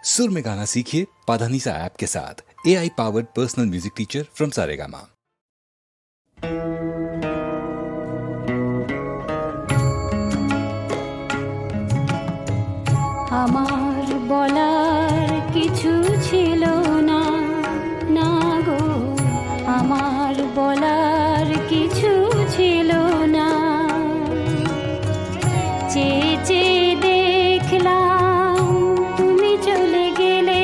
सुर में गाना सीखिए पाधानीसा ऐप के साथ। AI powered personal music teacher from Saregama. আমার বলার কিছু ছিল না, না গো, আমার বলার কিছু ছিল না। চেয়ে চেয়ে দেখলাম তুমি চলে গেলে,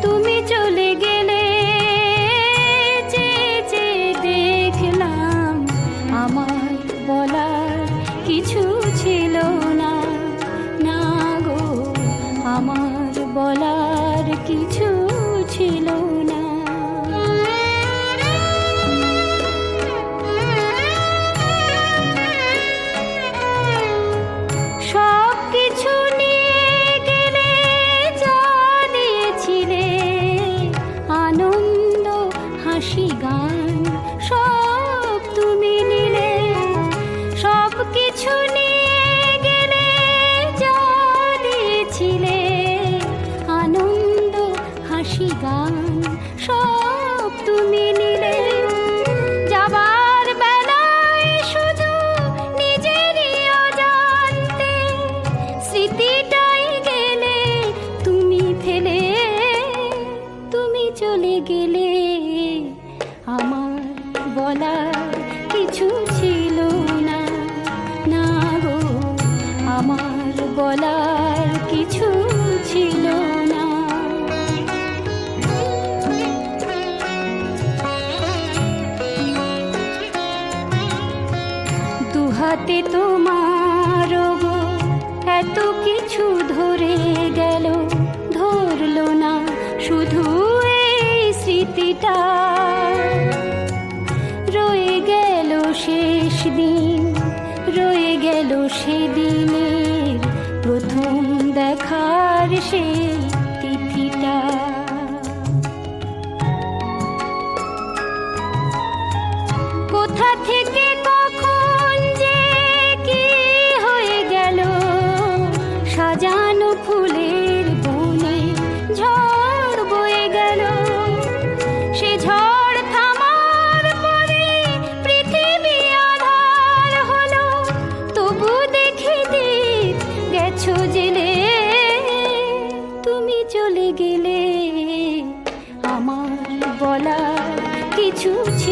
তুমি চলে গেলে। চেয়ে চেয়ে দেখলাম আমার বলার কিছু ছিল না, না গো, আমার বলার কিছু ছিল না। সব কিছু নিয়ে গেলে, যা দিয়েছিলে আনন্দ হাসি গান, সব তুমি নিলে। সব কিছু নিয়ে গেলে, যা দিয়েছিলে আনন্দ হাসি গান, সব তুমি নিলে। যাবার বেলায় শুধু নিজেরই অজান্তে স্মৃতিটাই গেলে তুমি ফেলে, তুমি চলে গেলে। আমার বলার কিছু ছিল না, না গো, আমার বলার কিছু ছিল না। দুহাতে তোমার গো এত কিছু ধরে গেল, ধরলো না শুধু এই স্মৃতিটা। রয়ে গেল শেষ দিন, রয়ে গেল সেদিনের প্রথম দেখার সেই তিথিটা। কোথা থেকে কখন যে কি হয়ে গেল, সাজানো ফুলের বনে ঝড় বয়ে গেল। সে ঝড় থামার পরে পৃথিবী আধার হলো, তবু দেখি দিক গেছো জেলে। তুমি চলে গেলে, আমার বলার কিছু ছিল